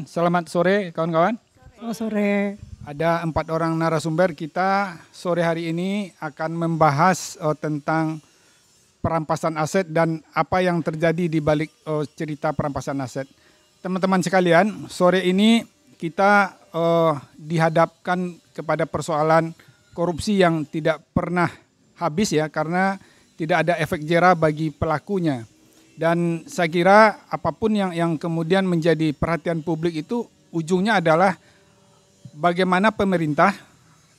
Selamat sore kawan-kawan. Selamat sore. Ada 4 orang narasumber kita sore hari ini akan membahas tentang perampasan aset dan apa yang terjadi di balik cerita perampasan aset. Teman-teman sekalian, sore ini kita dihadapkan kepada persoalan korupsi yang tidak pernah habis ya, karena tidak ada efek jera bagi pelakunya. Dan saya kira apapun yang kemudian menjadi perhatian publik itu ujungnya adalah bagaimana pemerintah,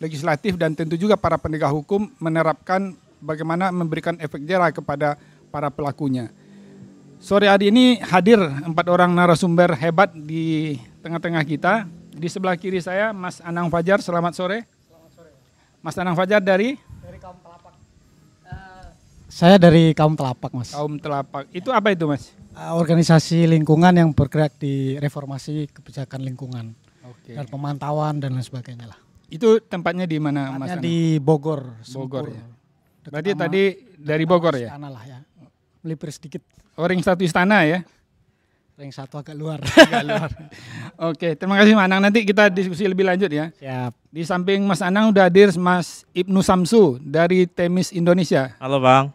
legislatif dan tentu juga para penegak hukum menerapkan bagaimana memberikan efek jera kepada para pelakunya. Sore hari ini hadir 4 orang narasumber hebat di tengah-tengah kita. Di sebelah kiri saya Mas Anang Fajar, selamat sore. Selamat sore. Mas Anang Fajar dari Kaum Telapak. Saya dari Kaum Telapak, Mas. Kaum Telapak. Itu apa itu, Mas? Organisasi lingkungan yang bergerak di reformasi kebijakan lingkungan. Oke. Dan pemantauan dan lain sebagainya lah. Itu tempatnya di mana, Mas? Tempatnya di Bogor. Bogor Sempur. ya. Berarti tadi dari Bogor ya? Istana lah ya. Melipir sedikit. Ring 1 istana ya? Ring 1 agak luar. Agak luar. Oke, terima kasih Mas Anang. Nanti kita diskusi lebih lanjut ya. Siap. Di samping Mas Anang udah hadir Mas Ibnu Samsu dari Temis Indonesia. Halo Bang,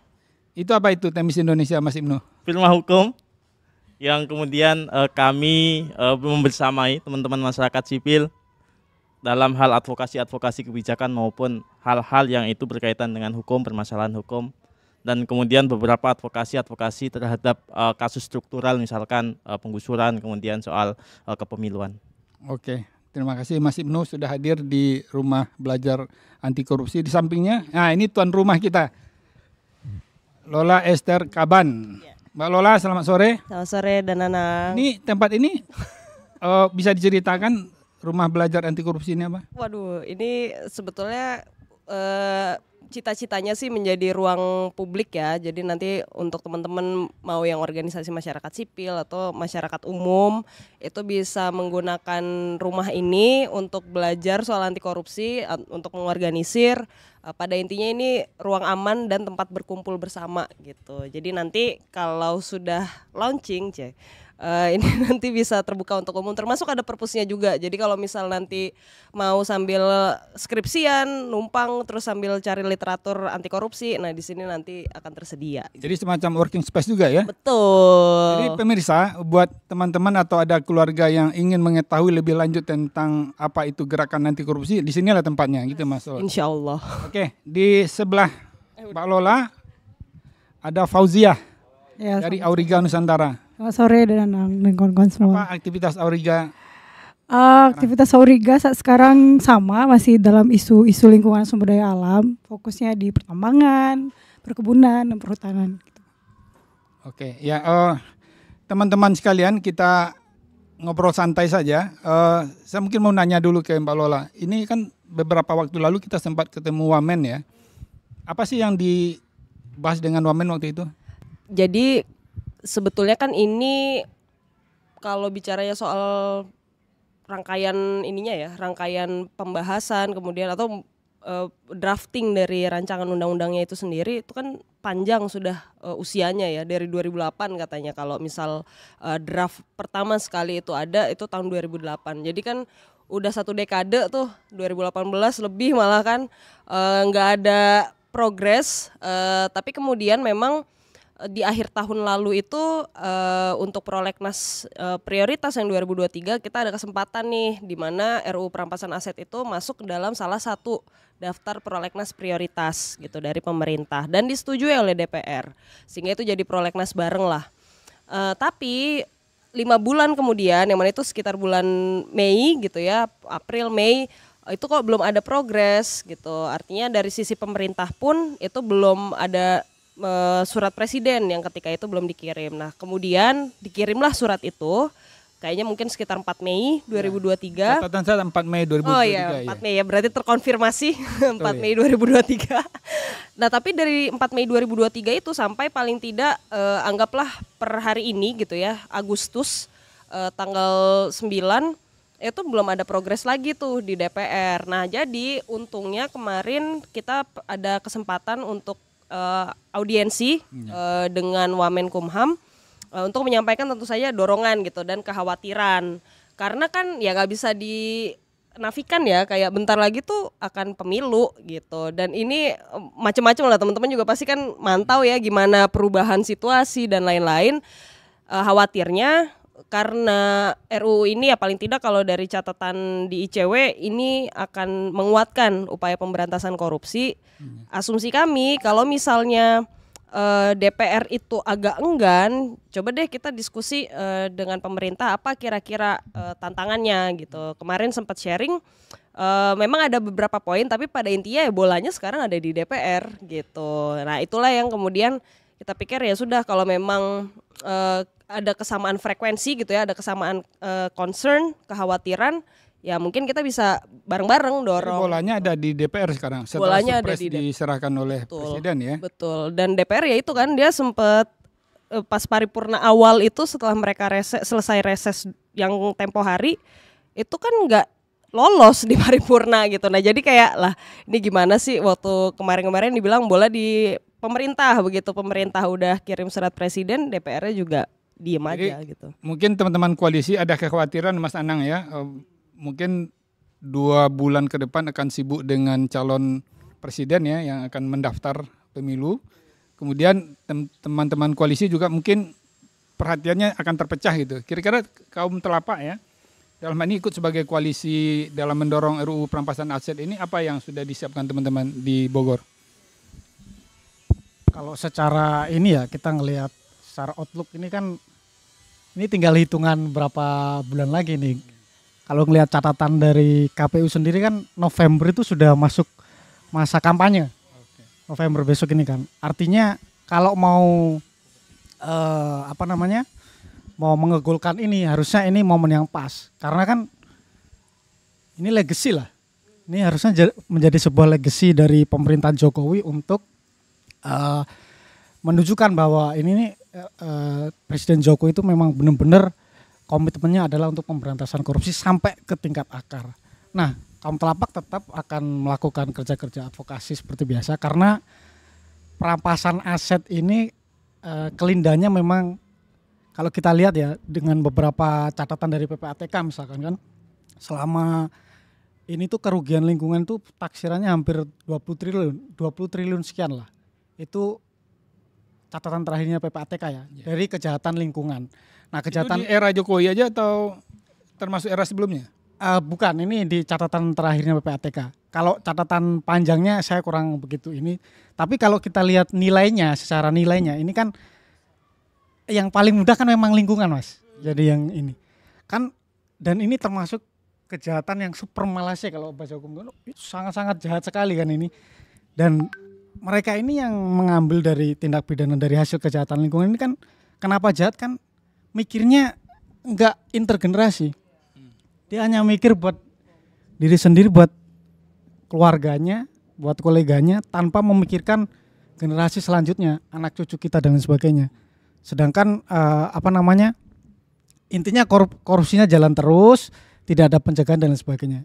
Itu apa itu Temis Indonesia, Mas Ibnu? firma hukum yang kemudian kami membersamai teman-teman masyarakat sipil dalam hal advokasi kebijakan maupun hal-hal yang itu berkaitan dengan hukum, permasalahan hukum, dan kemudian beberapa advokasi terhadap kasus struktural misalkan penggusuran, kemudian soal kepemiluan. Oke, terima kasih Mas Ibnu sudah hadir di rumah belajar anti korupsi. Di sampingnya, nah ini tuan rumah kita, Lola Esther Kaban. Mbak Lola, selamat sore. Selamat sore dan Nana. Ini tempat ini bisa diceritakan rumah belajar anti korupsi ini apa? Waduh, ini sebetulnya cita-citanya sih menjadi ruang publik ya. Jadi nanti untuk teman-teman mau yang organisasi masyarakat sipil atau masyarakat umum itu bisa menggunakan rumah ini untuk belajar soal anti korupsi, untuk mengorganisir. Pada intinya ini ruang aman dan tempat berkumpul bersama gitu. Jadi nanti kalau sudah launching, ini nanti bisa terbuka untuk umum, termasuk ada perpusnya juga. Jadi kalau misal nanti mau sambil skripsian, numpang terus sambil cari literatur anti korupsi, nah di sini nanti akan tersedia. Jadi semacam working space juga ya? Betul. Jadi pemirsa, buat teman-teman atau ada keluarga yang ingin mengetahui lebih lanjut tentang apa itu gerakan anti korupsi, di sinilah tempatnya gitu Mas. Insya Allah. Oke, di sebelah Mbak Lola ada Fauziah Ya, dari Auriga Nusantara. selamat sore dan kawan-kawan semua. Apa aktivitas Auriga? Aktivitas Auriga saat sekarang sama, masih dalam isu lingkungan sumber daya alam, fokusnya di pertambangan, perkebunan, dan perhutanan. Oke, ya teman-teman sekalian kita ngobrol santai saja. Saya mungkin mau nanya dulu ke Mbak Lola. Ini kan beberapa waktu lalu kita sempat ketemu Wamen ya. Apa sih yang dibahas dengan Wamen waktu itu? Jadi sebetulnya kan ini kalau bicaranya soal rangkaian ininya ya, rangkaian pembahasan kemudian atau drafting dari rancangan undang-undangnya itu sendiri itu kan panjang sudah usianya ya, dari 2008 katanya kalau misal draft pertama sekali itu ada itu tahun 2008. Jadi kan udah 1 dekade tuh, 2018 lebih malah kan nggak ada progres, tapi kemudian memang di akhir tahun lalu itu untuk prolegnas prioritas yang 2023 kita ada kesempatan nih di mana RUU perampasan aset itu masuk ke dalam salah satu daftar prolegnas prioritas gitu dari pemerintah dan disetujui oleh DPR sehingga itu jadi prolegnas bareng lah. Tapi 5 bulan kemudian, yang mana itu sekitar bulan Mei gitu ya, April Mei itu kok belum ada progres gitu. Artinya dari sisi pemerintah pun itu belum ada surat presiden yang ketika itu belum dikirim. Nah kemudian dikirimlah surat itu kayaknya mungkin sekitar 4 Mei 2023. Catatan saya 4 Mei 2023. Oh iya, 4 Mei ya, berarti terkonfirmasi 4 Mei 2023. Nah, tapi dari 4 Mei 2023 itu sampai paling tidak anggaplah per hari ini gitu ya, Agustus tanggal 9 itu belum ada progres lagi tuh di DPR. Nah, jadi untungnya kemarin kita ada kesempatan untuk audiensi dengan Wamenkumham untuk menyampaikan tentu saja dorongan gitu dan kekhawatiran. Karena kan ya nggak bisa dinafikan ya, kayak bentar lagi tuh akan pemilu gitu. Dan ini macam-macam lah, teman-teman juga pasti kan mantau ya gimana perubahan situasi dan lain-lain. Khawatirnya karena RUU ini ya paling tidak kalau dari catatan di ICW ini akan menguatkan upaya pemberantasan korupsi. Asumsi kami kalau misalnya DPR itu agak enggan, coba deh kita diskusi dengan pemerintah apa kira-kira tantangannya gitu. Kemarin sempat sharing, memang ada beberapa poin tapi pada intinya ya bolanya sekarang ada di DPR gitu. Nah, itulah yang kemudian kita pikir ya sudah kalau memang ada kesamaan frekuensi gitu ya, ada kesamaan concern, kekhawatiran, ya mungkin kita bisa bareng-bareng dorong. Bolanya ada di DPR sekarang. Setelah Bolanya ada Supres diserahkan oleh Presiden ya. Betul. Dan DPR ya itu kan dia sempat pas paripurna awal itu setelah mereka selesai reses yang tempo hari itu kan nggak lolos di paripurna gitu. Nah, jadi kayak lah ini gimana sih waktu kemarin-kemarin dibilang bola di pemerintah begitu, pemerintah udah kirim surat presiden, DPR-nya juga diem aja gitu. Mungkin teman-teman koalisi ada kekhawatiran Mas Anang ya, mungkin 2 bulan ke depan akan sibuk dengan calon presiden ya yang akan mendaftar pemilu. Kemudian teman-teman koalisi juga mungkin perhatiannya akan terpecah gitu. Kira-kira kaum telapak ya, dalam hal ini ikut sebagai koalisi dalam mendorong RUU perampasan aset ini, apa yang sudah disiapkan teman-teman di Bogor? Kalau secara ini ya kita ngelihat secara outlook ini kan ini tinggal hitungan berapa bulan lagi nih. Kalau ngelihat catatan dari KPU sendiri kan November itu sudah masuk masa kampanye. November besok ini kan. Artinya kalau mau mau mengegolkan ini harusnya ini momen yang pas. Karena kan ini legacy lah. Ini harusnya menjadi sebuah legacy dari pemerintahan Jokowi untuk menunjukkan bahwa ini nih Presiden Jokowi itu memang benar-benar komitmennya adalah untuk pemberantasan korupsi sampai ke tingkat akar. Nah, kaum telapak tetap akan melakukan kerja-kerja advokasi seperti biasa karena perampasan aset ini kelindahnya memang kalau kita lihat ya dengan beberapa catatan dari PPATK misalkan kan selama ini tuh kerugian lingkungan tuh taksirannya hampir 20 triliun sekian lah. Itu catatan terakhirnya PPATK ya, dari kejahatan lingkungan. Nah, kejahatan itu di era Jokowi aja atau termasuk era sebelumnya? Bukan, ini di catatan terakhirnya PPATK. Kalau catatan panjangnya saya kurang begitu ini. Tapi kalau kita lihat nilainya, secara nilainya, ini kan yang paling mudah kan memang lingkungan, Mas. Jadi yang ini kan, dan ini termasuk kejahatan yang super malasnya kalau bahasa hukum itu sangat-sangat jahat sekali kan ini. Dan mereka ini yang mengambil dari tindak pidana dari hasil kejahatan lingkungan ini kan kenapa jahat kan mikirnya enggak intergenerasi. Dia hanya mikir buat diri sendiri, buat keluarganya, buat koleganya tanpa memikirkan generasi selanjutnya, anak cucu kita dan lain sebagainya. Sedangkan intinya korupsinya jalan terus, tidak ada pencegahan dan lain sebagainya.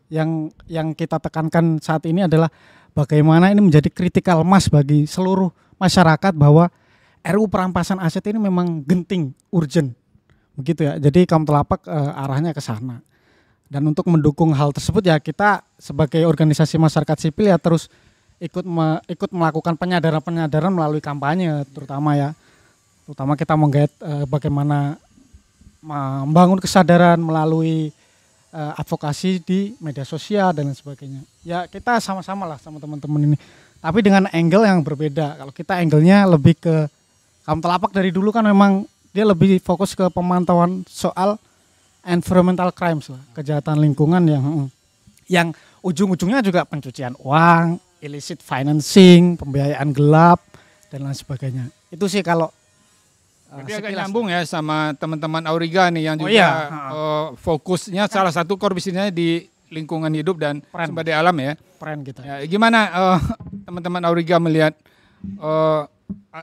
Yang kita tekankan saat ini adalah bagaimana ini menjadi critical mass bagi seluruh masyarakat bahwa RUU perampasan aset ini memang genting, urgent. Begitu ya. Jadi kaum telapak arahnya ke sana. Dan untuk mendukung hal tersebut ya kita sebagai organisasi masyarakat sipil ya terus ikut melakukan penyadaran melalui kampanye terutama ya. Terutama kita menggait bagaimana membangun kesadaran melalui advokasi di media sosial dan lain sebagainya. Ya kita sama-sama lah sama teman-teman ini. Tapi dengan angle yang berbeda. Kalau kita angle-nya lebih ke kaum telapak dari dulu kan memang dia lebih fokus ke pemantauan soal environmental crimes lah, kejahatan lingkungan yang ujung-ujungnya juga pencucian uang, illicit financing, pembiayaan gelap dan lain sebagainya. Itu sih kalau Jadi agak sekilas. nyambung ya sama teman-teman Auriga nih yang Oh juga iya, fokusnya salah satu core bisnisnya di lingkungan hidup dan Keren. sumber daya alam ya. Keren kita. Ya, gimana teman-teman Auriga melihat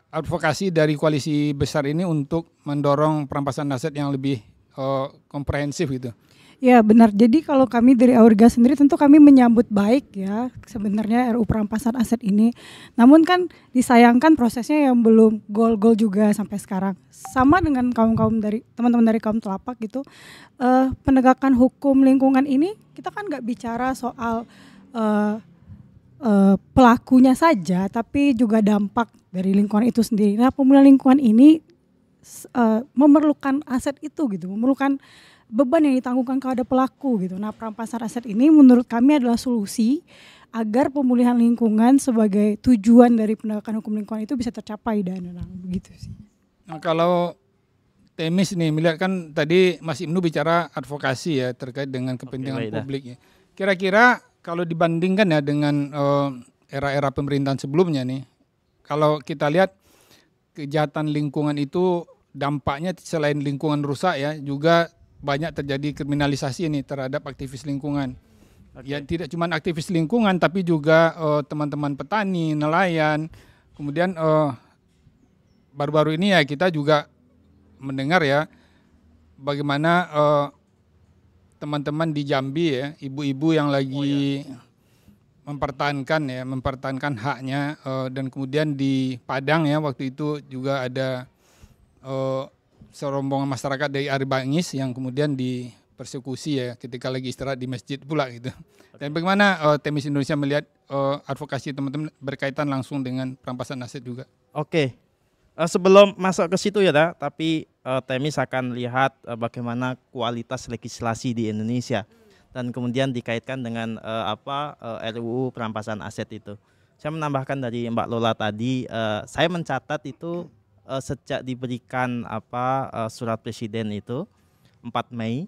advokasi dari koalisi besar ini untuk mendorong perampasan aset yang lebih komprehensif gitu? Ya benar, jadi kalau kami dari Auriga sendiri tentu kami menyambut baik ya sebenarnya RUU perampasan aset ini. Namun kan disayangkan prosesnya yang belum gol-gol juga sampai sekarang. Sama dengan kaum-kaum dari teman-teman dari kaum telapak gitu, penegakan hukum lingkungan ini kita kan nggak bicara soal pelakunya saja, tapi juga dampak dari lingkungan itu sendiri. Nah pemulihan lingkungan ini memerlukan aset itu gitu, memerlukan beban yang ditanggungkan kepada pelaku gitu. Nah, perampasan aset ini menurut kami adalah solusi agar pemulihan lingkungan sebagai tujuan dari penegakan hukum lingkungan itu bisa tercapai dan begitu sih. Nah, kalau Temis nih melihat kan tadi Mas Ibnu bicara advokasi ya terkait dengan kepentingan baik dah. publik ya. Kira-kira kalau dibandingkan ya dengan era-era pemerintahan sebelumnya nih, kalau kita lihat kejahatan lingkungan itu dampaknya selain lingkungan rusak ya juga banyak terjadi kriminalisasi ini terhadap aktivis lingkungan. Ya tidak cuma aktivis lingkungan tapi juga teman-teman petani, nelayan. Kemudian baru-baru ini ya kita juga mendengar ya bagaimana teman-teman di Jambi ya, ibu-ibu yang lagi mempertahankan haknya dan kemudian di Padang ya waktu itu juga ada serombongan masyarakat dari Aribangis yang kemudian dipersekusi ya ketika lagi istirahat di masjid pula gitu. Dan bagaimana Temis Indonesia melihat advokasi teman-teman berkaitan langsung dengan perampasan aset juga? Oke. Sebelum masuk ke situ ya, tapi Temis akan lihat bagaimana kualitas legislasi di Indonesia dan kemudian dikaitkan dengan RUU perampasan aset itu. Saya menambahkan dari Mbak Lola tadi, saya mencatat itu sejak diberikan surat presiden itu 4 Mei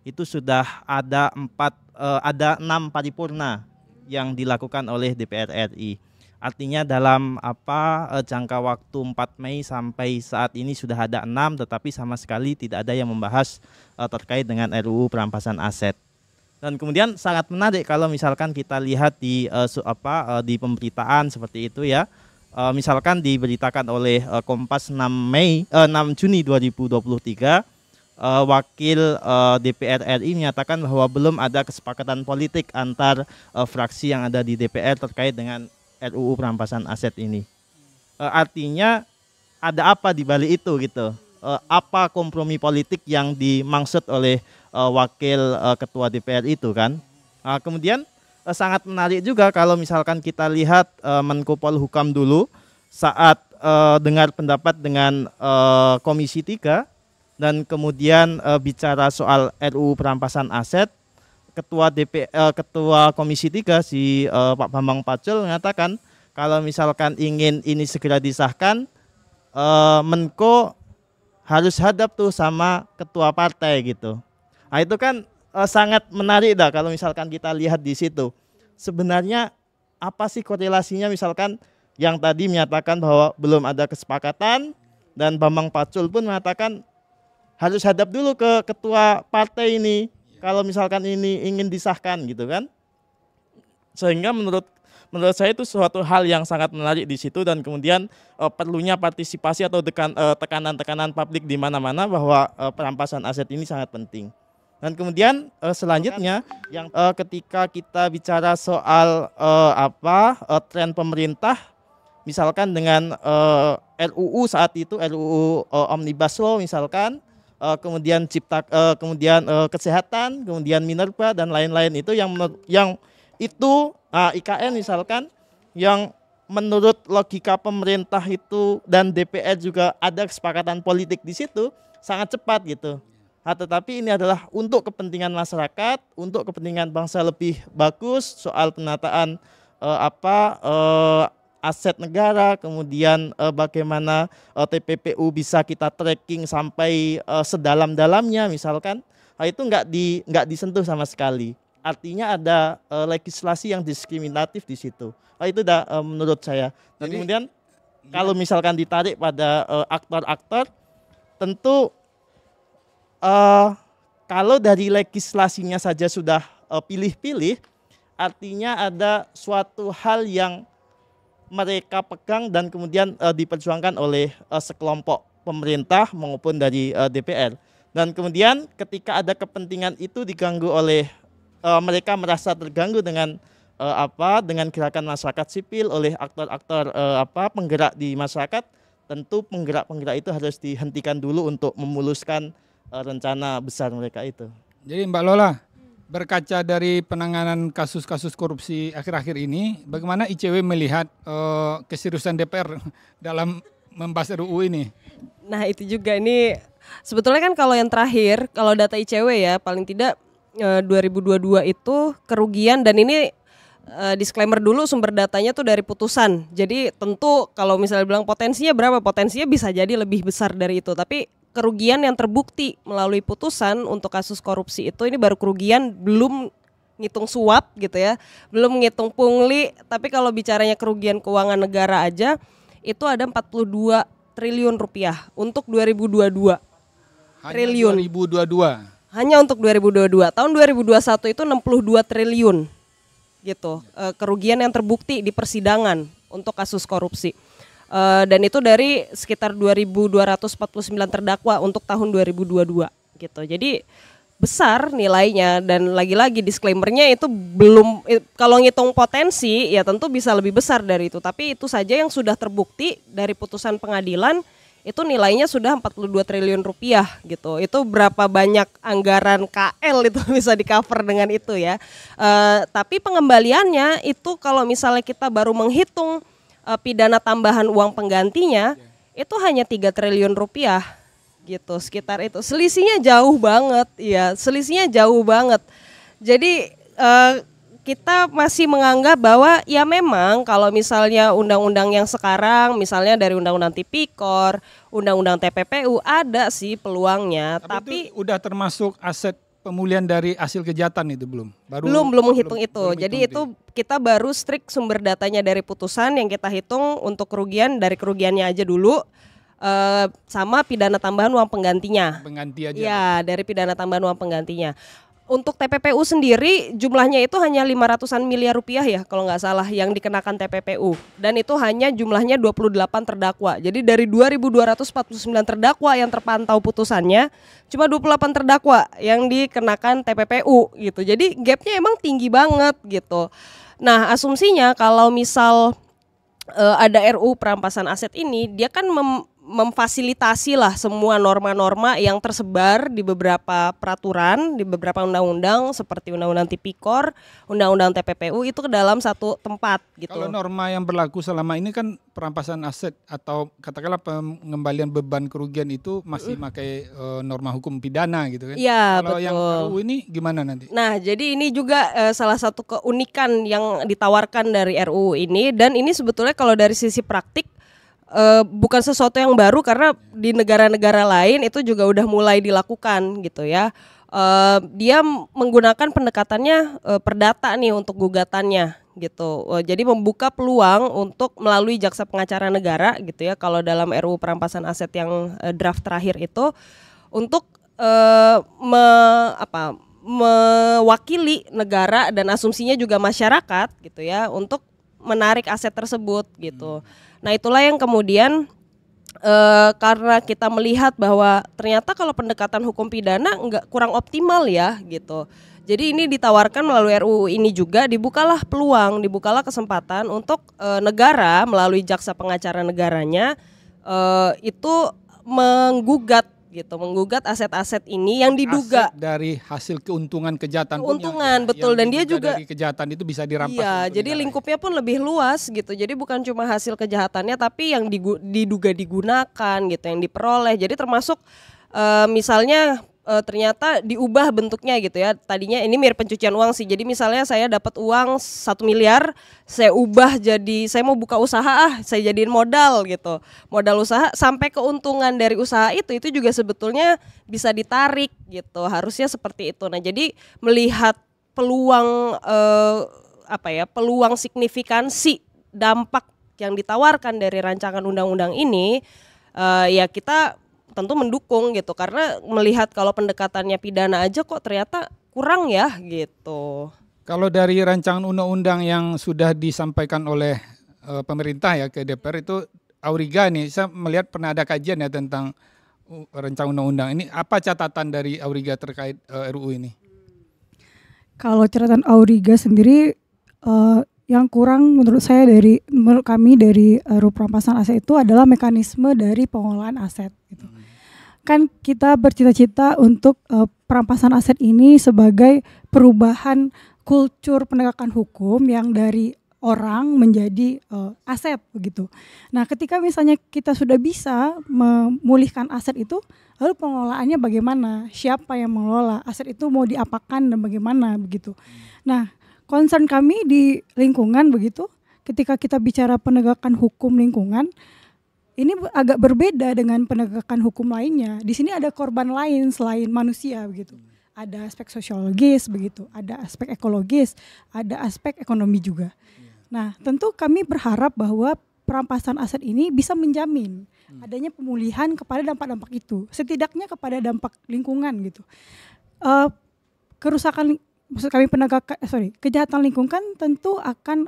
itu sudah ada 6 paripurna yang dilakukan oleh DPR RI. Artinya dalam jangka waktu 4 Mei sampai saat ini sudah ada 6 tetapi sama sekali tidak ada yang membahas terkait dengan RUU perampasan aset. Dan kemudian sangat menarik kalau misalkan kita lihat di pemberitaan seperti itu ya. Misalkan diberitakan oleh Kompas 6 Juni 2023 wakil DPR RI menyatakan bahwa belum ada kesepakatan politik antar fraksi yang ada di DPR terkait dengan RUU perampasan aset ini. Artinya ada apa di balik itu gitu? Apa kompromi politik yang dimaksud oleh wakil ketua DPR itu kan? Kemudian sangat menarik juga kalau misalkan kita lihat Menko Polhukam dulu saat dengar pendapat dengan Komisi 3 dan kemudian bicara soal RUU perampasan aset, Ketua Komisi 3 si Pak Bambang Pacul mengatakan kalau misalkan ingin ini segera disahkan, Menko harus hadap tuh sama ketua partai gitu. Nah itu kan sangat menarik dah kalau misalkan kita lihat di situ. Sebenarnya apa sih korelasinya misalkan yang tadi menyatakan bahwa belum ada kesepakatan dan Bambang Pacul pun mengatakan harus hadap dulu ke ketua partai ini kalau misalkan ini ingin disahkan gitu kan. Sehingga menurut saya itu suatu hal yang sangat menarik di situ dan kemudian perlunya partisipasi atau tekanan-tekanan publik di mana-mana bahwa perampasan aset ini sangat penting. Dan kemudian selanjutnya yang ketika kita bicara soal tren pemerintah, misalkan dengan RUU saat itu RUU Omnibus Law misalkan, kemudian kesehatan, kemudian minerba dan lain-lain itu yang itu IKN misalkan yang menurut logika pemerintah itu dan DPR juga ada kesepakatan politik di situ sangat cepat gitu. Tetapi ini adalah untuk kepentingan masyarakat, untuk kepentingan bangsa lebih bagus soal penataan aset negara, kemudian bagaimana TPPU bisa kita tracking sampai sedalam-dalamnya misalkan, itu nggak disentuh sama sekali. Artinya ada legislasi yang diskriminatif di situ. Itu menurut saya. Dan kemudian kalau misalkan ditarik pada aktor-aktor, tentu kalau dari legislasinya saja sudah pilih-pilih, artinya ada suatu hal yang mereka pegang dan kemudian diperjuangkan oleh sekelompok pemerintah maupun dari DPR. Dan kemudian ketika ada kepentingan itu diganggu oleh mereka merasa terganggu dengan dengan gerakan masyarakat sipil oleh aktor-aktor penggerak di masyarakat, tentu penggerak-penggerak itu harus dihentikan dulu untuk memuluskan rencana besar mereka itu. Jadi Mbak Lola, berkaca dari penanganan kasus-kasus korupsi akhir-akhir ini, bagaimana ICW melihat keseriusan DPR dalam membahas RUU ini? Nah itu juga ini sebetulnya kan kalau yang terakhir, kalau data ICW ya paling tidak 2022 itu kerugian, dan ini disclaimer dulu sumber datanya tuh dari putusan. Jadi tentu kalau misalnya bilang potensinya berapa, potensinya bisa jadi lebih besar dari itu. Tapi kerugian yang terbukti melalui putusan untuk kasus korupsi itu ini baru kerugian, belum ngitung suap gitu ya, belum ngitung pungli. Tapi kalau bicaranya kerugian keuangan negara aja itu ada 42 triliun rupiah untuk 2022. Triliun. 2022. Hanya untuk 2022. Tahun 2021 itu 62 triliun gitu. Kerugian yang terbukti di persidangan untuk kasus korupsi. Dan itu dari sekitar 2.249 terdakwa untuk tahun 2022 gitu. Jadi besar nilainya, dan lagi-lagi disclaimernya itu belum, kalau ngitung potensi ya tentu bisa lebih besar dari itu. Tapi itu saja yang sudah terbukti dari putusan pengadilan itu nilainya sudah 42 triliun rupiah gitu. Itu berapa banyak anggaran KL itu bisa di cover dengan itu ya. Tapi pengembaliannya itu kalau misalnya kita baru menghitung pidana tambahan uang penggantinya itu hanya 3 triliun rupiah gitu, sekitar itu. Selisihnya jauh banget, ya selisihnya jauh banget. Jadi kita masih menganggap bahwa ya memang kalau misalnya undang-undang yang sekarang, misalnya dari undang-undang Tipikor, undang-undang TPPU ada sih peluangnya, tapi itu udah termasuk aset pemulihan dari hasil kejahatan itu belum? Belum menghitung itu. Belum jadi itu kita baru strict sumber datanya dari putusan yang kita hitung untuk kerugian, dari kerugiannya aja dulu, sama pidana tambahan uang penggantinya. Pengganti aja. Ya, dari pidana tambahan uang penggantinya. Untuk TPPU sendiri jumlahnya itu hanya 500-an miliar rupiah ya kalau nggak salah yang dikenakan TPPU, dan itu hanya jumlahnya 28 terdakwa. Jadi dari 2.249 terdakwa yang terpantau putusannya cuma 28 terdakwa yang dikenakan TPPU gitu. Jadi gapnya emang tinggi banget gitu. Nah asumsinya kalau misal ada RUU perampasan aset ini, dia kan memfasilitasi lah semua norma-norma yang tersebar di beberapa peraturan, di beberapa undang-undang seperti undang-undang Tipikor, undang-undang TPPU itu ke dalam satu tempat gitu. Kalau norma yang berlaku selama ini kan perampasan aset atau katakanlah pengembalian beban kerugian itu masih pakai norma hukum pidana gitu kan. Iya, kalau betul. yang RUU ini gimana nanti? Nah, jadi ini juga salah satu keunikan yang ditawarkan dari RUU ini, dan ini sebetulnya kalau dari sisi praktik bukan sesuatu yang baru karena di negara-negara lain itu juga udah mulai dilakukan gitu ya. Dia menggunakan pendekatannya perdata nih untuk gugatannya gitu. Jadi membuka peluang untuk melalui jaksa pengacara negara gitu ya. Kalau dalam RUU perampasan aset yang draft terakhir itu untuk mewakili negara dan asumsinya juga masyarakat gitu ya untuk menarik aset tersebut gitu. Nah itulah yang kemudian karena kita melihat bahwa ternyata kalau pendekatan hukum pidana kurang optimal ya gitu. Jadi ini ditawarkan melalui RUU ini juga dibukalah peluang, dibukalah kesempatan untuk negara melalui jaksa pengacara negaranya itu menggugat aset-aset ini yang diduga aset dari hasil keuntungan kejahatan. Betul, dan dia juga dari kejahatan itu bisa dirampas. Iya, jadi lingkupnya pun lebih luas gitu. Jadi bukan cuma hasil kejahatannya tapi yang diduga digunakan gitu, yang diperoleh. Jadi termasuk misalnya ternyata diubah bentuknya gitu ya. Tadinya ini mirip pencucian uang sih. Jadi misalnya saya dapat uang 1 miliar, saya ubah jadi saya mau buka usaha saya jadiin modal gitu. Modal usaha sampai keuntungan dari usaha itu juga sebetulnya bisa ditarik gitu. Harusnya seperti itu. Nah, jadi melihat peluang peluang signifikansi dampak yang ditawarkan dari rancangan undang-undang ini ya kita tentu mendukung gitu, karena melihat kalau pendekatannya pidana aja kok ternyata kurang ya gitu. Kalau dari rancangan undang-undang yang sudah disampaikan oleh pemerintah ya ke DPR itu, Auriga nih, saya melihat pernah ada kajian ya tentang rancangan undang-undang ini. Apa catatan dari Auriga terkait RUU ini? Kalau catatan Auriga sendiri, yang kurang menurut kami dari RUU perampasan aset itu adalah mekanisme dari pengelolaan aset gitu. Kan kita bercita-cita untuk perampasan aset ini sebagai perubahan kultur penegakan hukum yang dari orang menjadi aset begitu. Nah, ketika misalnya kita sudah bisa memulihkan aset itu, lalu pengelolaannya bagaimana? Siapa yang mengelola? Aset itu mau diapakan dan bagaimana begitu. Nah, concern kami di lingkungan begitu, ketika kita bicara penegakan hukum lingkungan, ini agak berbeda dengan penegakan hukum lainnya. Di sini ada korban lain selain manusia begitu. Ada aspek sosiologis begitu, ada aspek ekologis, ada aspek ekonomi juga. Nah, tentu kami berharap bahwa perampasan aset ini bisa menjamin adanya pemulihan kepada dampak-dampak itu, setidaknya kepada dampak lingkungan gitu. Kerusakan, maksud kami kejahatan lingkungan tentu akan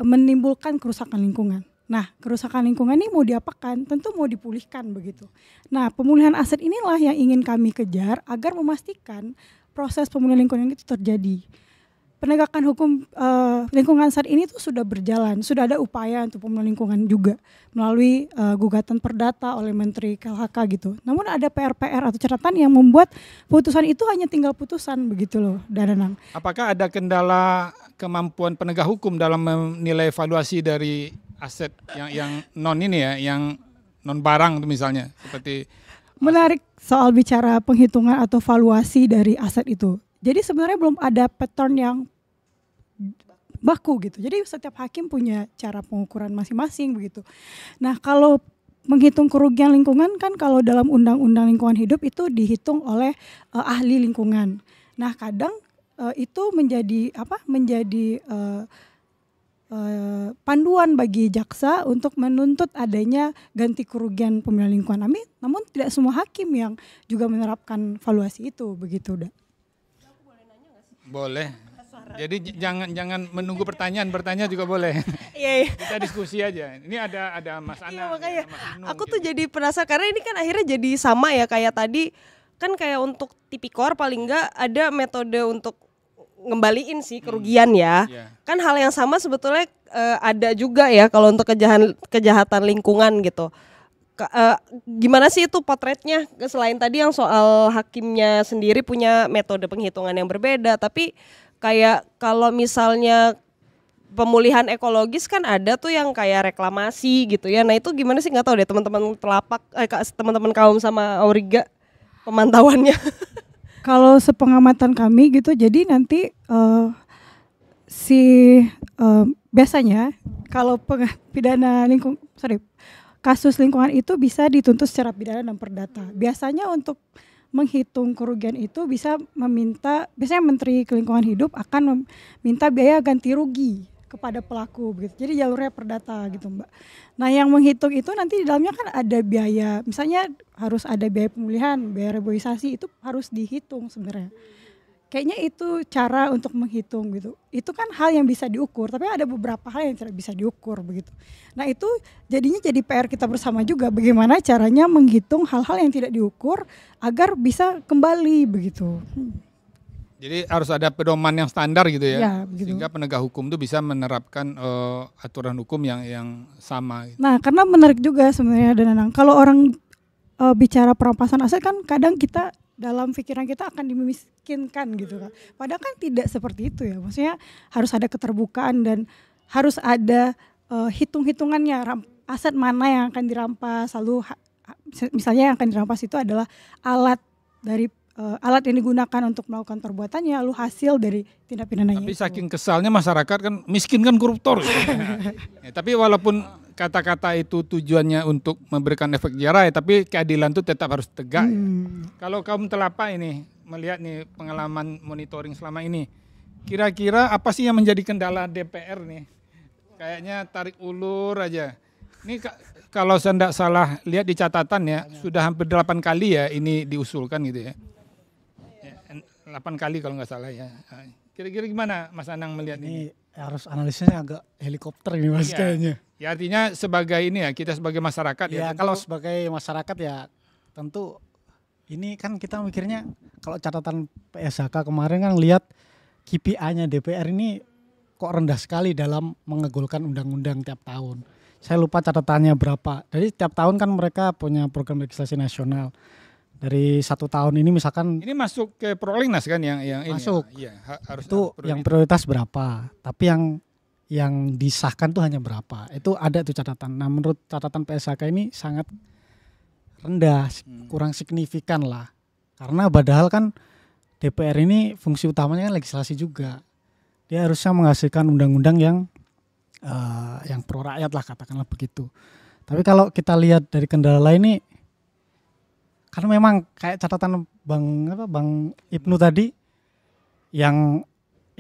menimbulkan kerusakan lingkungan. Nah, kerusakan lingkungan ini mau diapakan? Tentu mau dipulihkan begitu. Nah, pemulihan aset inilah yang ingin kami kejar agar memastikan proses pemulihan lingkungan itu terjadi. Penegakan hukum lingkungan saat ini tuh sudah berjalan, sudah ada upaya untuk pemulihan lingkungan juga melalui gugatan perdata oleh Menteri KLHK gitu. Namun ada PR-PR atau catatan yang membuat putusan itu hanya tinggal putusan begitu loh, Danang. Apakah ada kendala kemampuan penegak hukum dalam menilai evaluasi dari aset yang non ini ya, yang non barang itu misalnya seperti? Menarik soal bicara penghitungan atau valuasi dari aset itu. Jadi sebenarnya belum ada pattern yang baku gitu. Jadi setiap hakim punya cara pengukuran masing-masing begitu. Nah, kalau menghitung kerugian lingkungan kan kalau dalam Undang-Undang Lingkungan Hidup itu dihitung oleh ahli lingkungan. Nah, kadang itu menjadi panduan bagi jaksa untuk menuntut adanya ganti kerugian pemulihan lingkungan. Namun tidak semua hakim yang juga menerapkan valuasi itu begitu, udah. Boleh. Jadi jangan menunggu pertanyaan juga boleh. Iya. Kita diskusi aja. Ini ada Mas Ana. Iya, makanya Mas Ibnu aku mungkin. tuh jadi penasaran karena ini kan akhirnya jadi sama ya kayak tadi kan kayak untuk tipikor paling enggak ada metode untuk ngembaliin sih kerugian ya. Iya. Kan hal yang sama sebetulnya ada juga ya kalau untuk kejahatan lingkungan gitu. Gimana sih itu potretnya selain tadi yang soal hakimnya sendiri punya metode penghitungan yang berbeda, tapi kayak kalau misalnya pemulihan ekologis kan ada tuh yang kayak reklamasi gitu ya. Nah itu gimana sih, nggak tahu deh teman-teman teman-teman kaum sama Auriga pemantauannya. Kalau sepengamatan kami gitu, jadi nanti biasanya kalau kasus lingkungan itu bisa dituntut secara pidana dan perdata. Biasanya untuk menghitung kerugian itu biasanya Menteri Lingkungan Hidup akan meminta biaya ganti rugi kepada pelaku begitu. Jadi jalurnya perdata gitu, Mbak. Nah, yang menghitung itu nanti di dalamnya kan ada biaya, misalnya harus ada biaya pemulihan, biaya reboisasi, itu harus dihitung sebenarnya. Kayaknya itu cara untuk menghitung gitu. Itu kan hal yang bisa diukur, tapi ada beberapa hal yang tidak bisa diukur begitu. Nah, itu jadinya jadi PR kita bersama juga, bagaimana caranya menghitung hal-hal yang tidak diukur agar bisa kembali begitu. Jadi harus ada pedoman yang standar gitu ya, Ya, begitu. sehingga penegak hukum itu bisa menerapkan aturan hukum yang sama. Gitu. Nah, karena menarik juga sebenarnya Danang, kalau orang bicara perampasan aset kan kadang kita dalam pikiran kita akan dimiskinkan gitu kan. Padahal kan tidak seperti itu ya. Maksudnya harus ada keterbukaan dan harus ada hitung-hitungannya, aset mana yang akan dirampas. Lalu misalnya yang akan dirampas itu adalah alat yang digunakan untuk melakukan perbuatannya, lalu hasil dari tindak pidananya. Tapi saking kesalnya masyarakat kan miskin kan koruptor. Gitu. Tapi walaupun kata-kata itu tujuannya untuk memberikan efek jerah, tapi keadilan itu tetap harus tegak. Ya. Kalau kaum telapa ini melihat nih pengalaman monitoring selama ini, kira-kira apa sih yang menjadi kendala DPR nih? Kayaknya tarik ulur aja. Ini kalau saya tidak salah lihat di catatan ya, sudah hampir 8 kali ya ini diusulkan gitu ya. 8 kali kalau nggak salah ya. Kira-kira gimana Mas Anang melihat ini? Ini harus analisisnya agak helikopter ini Mas Iya. kayaknya. Ya artinya sebagai ini ya, kita sebagai masyarakat Ya tentu- kalau sebagai masyarakat ya tentu ini kan kita mikirnya kalau catatan PSHK kemarin kan lihat KPI-nya DPR ini kok rendah sekali dalam mengegulkan undang-undang tiap tahun. Saya lupa catatannya berapa. Jadi tiap tahun kan mereka punya program legislasi nasional. Dari 1 tahun ini misalkan ini masuk ke prolegnas kan yang ini. Masuk. Ya, harus itu yang prioritas berapa, tapi yang disahkan tuh hanya berapa, itu ada tuh catatan. Nah menurut catatan PSHK ini sangat rendah, kurang signifikan lah, karena padahal kan DPR ini fungsi utamanya kan legislasi juga, dia harusnya menghasilkan undang-undang yang pro rakyat lah katakanlah begitu. Tapi kalau kita lihat dari kendala ini, karena memang kayak catatan Bang Ibnu tadi, yang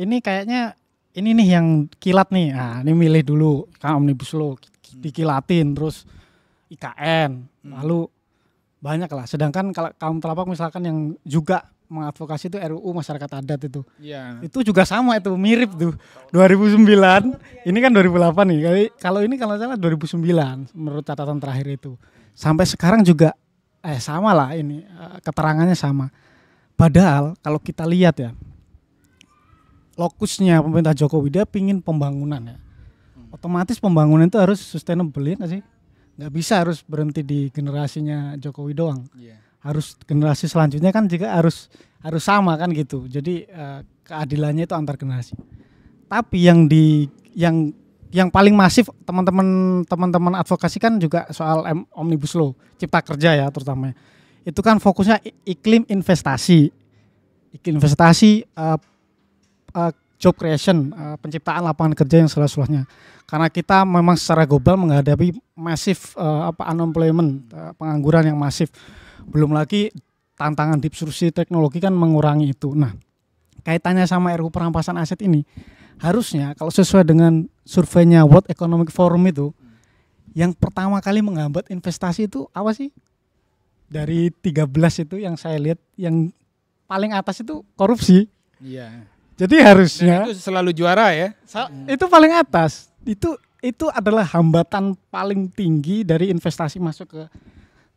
ini kayaknya ini nih yang kilat nih. Nah, ini milih dulu kan Omnibus Law dikilatin, terus IKN, lalu banyak lah. Sedangkan kalau kaum telapak misalkan yang juga mengadvokasi itu RUU masyarakat adat itu. Iya. Itu juga sama, itu mirip tuh 2009, ini kan 2008 nih. Kalau ini kalau salah 2009 menurut catatan terakhir itu. Sampai sekarang juga sama lah ini, keterangannya sama. Padahal kalau kita lihat ya, lokusnya pemerintah Jokowi dia pingin pembangunan ya. Otomatis pembangunan itu harus sustainable ya nggak sih? Nggak bisa harus berhenti di generasinya Jokowi doang. Iya. Harus generasi selanjutnya kan juga harus sama kan gitu. Jadi keadilannya itu antar generasi. Tapi yang paling masif teman-teman advokasi kan juga soal Omnibus Law, Cipta Kerja ya terutama. Itu kan fokusnya iklim investasi. Iklim investasi, job creation, penciptaan lapangan kerja yang seluas-luasnya. Karena kita memang secara global menghadapi masif unemployment, pengangguran yang masif. Belum lagi tantangan disrupsi teknologi kan mengurangi itu. Nah, kaitannya sama RUU perampasan aset ini, harusnya kalau sesuai dengan surveinya World Economic Forum itu, yang pertama kali menghambat investasi itu apa sih? Dari 13 itu yang saya lihat, yang paling atas itu korupsi. Iya. Jadi Dan harusnya itu selalu juara ya. itu paling atas. Itu adalah hambatan paling tinggi dari investasi masuk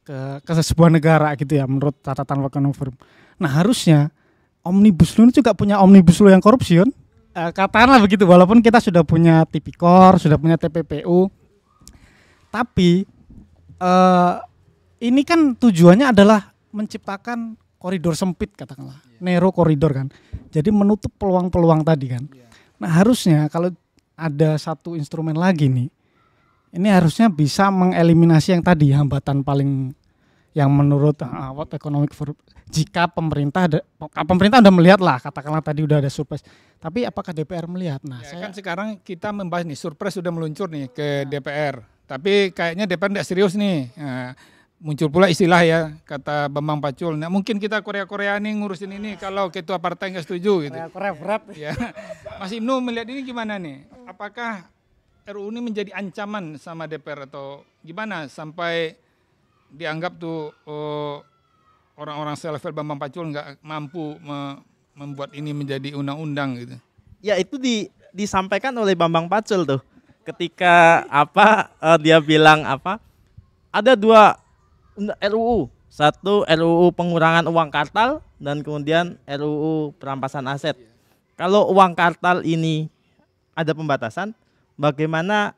ke sebuah negara gitu ya menurut catatan World Economic Forum. Nah, harusnya Omnibus Law ini juga punya Omnibus Law yang korupsi kan? Katakanlah begitu, walaupun kita sudah punya Tipikor, sudah punya TPPU, tapi ini kan tujuannya adalah menciptakan koridor sempit katakanlah, narrow koridor kan, jadi menutup peluang-peluang tadi kan. Nah harusnya kalau ada satu instrumen lagi nih, ini harusnya bisa mengeliminasi yang tadi hambatan paling yang menurut World Economic Forum. Jika pemerintah udah melihat lah, katakanlah tadi udah ada surprise, tapi apakah DPR melihat? Nah, Ya, kan sekarang kita membahas nih, surprise sudah meluncur nih ke DPR. Tapi kayaknya DPR tidak serius nih. Nah, muncul pula istilah ya, kata Bambang Pacul. Nah, mungkin kita Korea-Korea nih ngurusin ini kalau ketua partai nggak setuju gitu. Korea berat. Ya. Mas Ibnu melihat ini gimana nih? Apakah RUU ini menjadi ancaman sama DPR atau gimana sampai dianggap tuh orang-orang selevel Bambang Pacul nggak mampu membuat ini menjadi undang-undang gitu? Ya itu disampaikan oleh Bambang Pacul tuh ketika dia bilang ada 2 RUU, satu RUU pengurangan uang kartal dan kemudian RUU perampasan aset. Kalau uang kartal ini ada pembatasan, bagaimana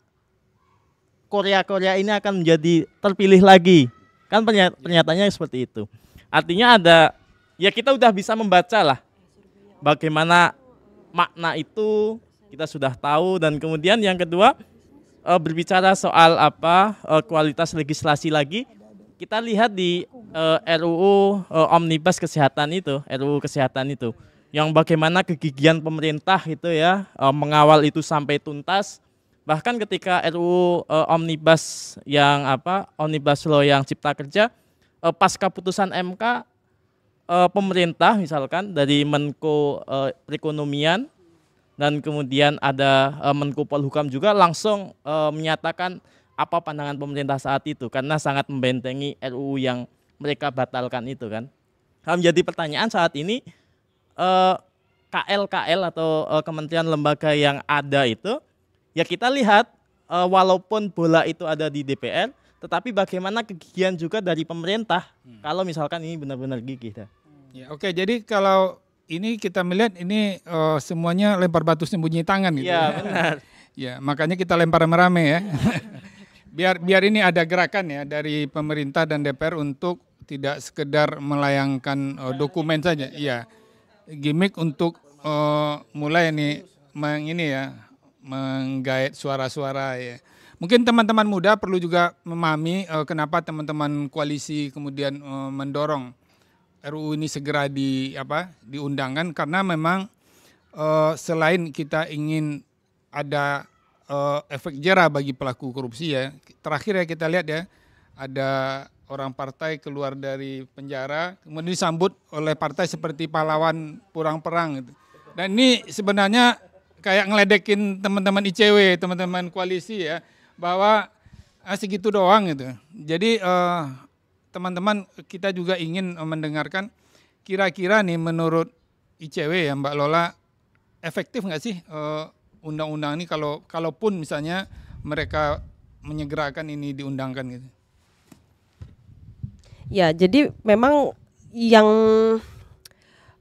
Korea ini akan menjadi terpilih lagi? Kan pernyataannya seperti itu. Artinya ya kita udah bisa membaca lah bagaimana makna itu kita sudah tahu. Dan kemudian yang kedua berbicara soal kualitas legislasi lagi, kita lihat di RUU Omnibus Kesehatan itu, RUU Kesehatan itu, yang bagaimana kegigihan pemerintah itu ya mengawal itu sampai tuntas. Bahkan ketika RUU Omnibus Omnibus Law yang Cipta Kerja, pasca putusan MK, pemerintah misalkan dari Menko Perekonomian dan kemudian ada Menko Polhukam juga langsung menyatakan apa pandangan pemerintah saat itu karena sangat membentengi RUU yang mereka batalkan itu kan. Menjadi pertanyaan saat ini KL atau kementerian lembaga yang ada itu ya kita lihat walaupun bola itu ada di DPR tetapi bagaimana kegigihan juga dari pemerintah kalau misalkan ini benar-benar gigih. Ya, oke, jadi kalau ini kita melihat ini semuanya lempar batu sembunyi tangan gitu. Iya, benar. Ya, makanya kita lempar rame-rame ya. biar ini ada gerakan ya dari pemerintah dan DPR untuk tidak sekedar melayangkan dokumen saja. Iya. Gimmick untuk mulai ini menggait suara-suara ya. Mungkin teman-teman muda perlu juga memahami kenapa teman-teman koalisi kemudian mendorong RUU ini segera diundangkan karena memang selain kita ingin ada efek jera bagi pelaku korupsi ya. Terakhir ya kita lihat ya ada orang partai keluar dari penjara kemudian disambut oleh partai seperti pahlawan pulang perang gitu. Dan ini sebenarnya kayak ngeledekin teman-teman ICW, teman-teman koalisi ya bahwa segitu doang gitu. Jadi teman-teman kita juga ingin mendengarkan kira-kira nih menurut ICW ya Mbak Lola efektif nggak sih undang-undang ini kalaupun misalnya mereka menyegerakan ini diundangkan gitu. Ya, jadi memang yang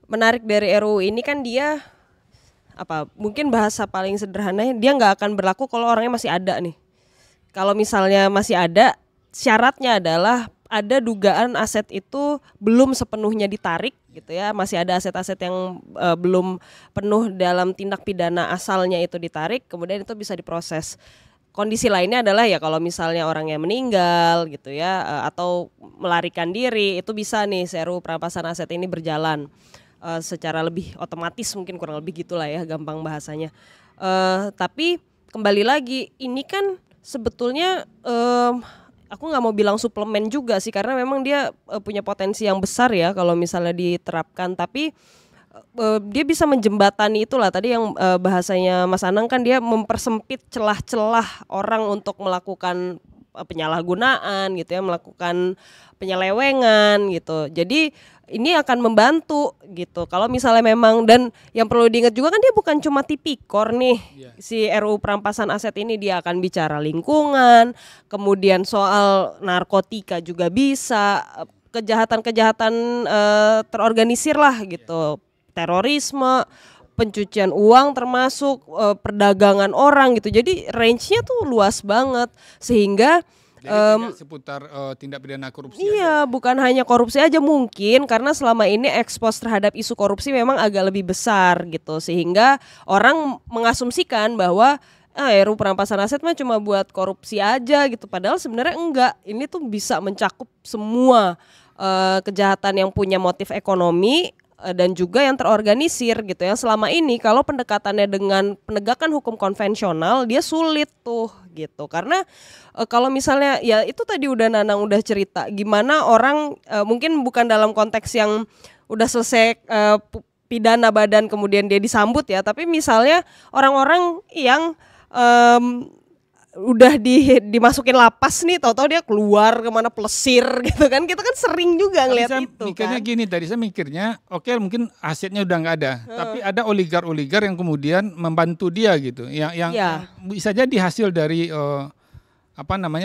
menarik dari RUU ini kan dia mungkin bahasa paling sederhananya dia nggak akan berlaku kalau orangnya masih ada nih. Kalau misalnya masih ada, syaratnya adalah ada dugaan aset itu belum sepenuhnya ditarik gitu ya, masih ada aset-aset yang belum penuh dalam tindak pidana asalnya itu ditarik, kemudian itu bisa diproses. Kondisi lainnya adalah ya kalau misalnya orangnya meninggal gitu ya atau melarikan diri itu bisa nih RUU perampasan aset ini berjalan secara lebih otomatis mungkin kurang lebih gitulah ya gampang bahasanya. Tapi kembali lagi ini kan sebetulnya aku nggak mau bilang suplemen juga sih karena memang dia punya potensi yang besar ya kalau misalnya diterapkan tapi dia bisa menjembatani itulah tadi yang bahasanya Mas Anang kan dia mempersempit celah-celah orang untuk melakukan penyalahgunaan gitu ya melakukan penyelewengan gitu jadi ini akan membantu gitu kalau misalnya memang dan yang perlu diingat juga kan dia bukan cuma tipikor nih si RUU perampasan aset ini dia akan bicara lingkungan kemudian soal narkotika juga bisa kejahatan-kejahatan terorganisir lah gitu terorisme pencucian uang termasuk perdagangan orang gitu jadi range-nya tuh luas banget sehingga tidak seputar tindak pidana korupsi iya, aja. bukan hanya korupsi aja mungkin karena selama ini ekspos terhadap isu korupsi memang agak lebih besar gitu sehingga orang mengasumsikan bahwa RUU perampasan aset mah cuma buat korupsi aja gitu padahal sebenarnya enggak ini tuh bisa mencakup semua kejahatan yang punya motif ekonomi dan juga yang terorganisir gitu ya selama ini kalau pendekatannya dengan penegakan hukum konvensional dia sulit tuh gitu karena kalau misalnya ya itu tadi udah Nanang udah cerita gimana orang mungkin bukan dalam konteks yang udah selesai pidana badan kemudian dia disambut ya tapi misalnya orang-orang yang udah dimasukin lapas nih tahu-tahu dia keluar kemana plesir gitu kan kita kan sering juga ngeliat itu mikirnya kan gini tadi saya mikirnya oke, mungkin asetnya udah nggak ada tapi ada oligar-oligar yang kemudian membantu dia gitu yang bisa jadi hasil dari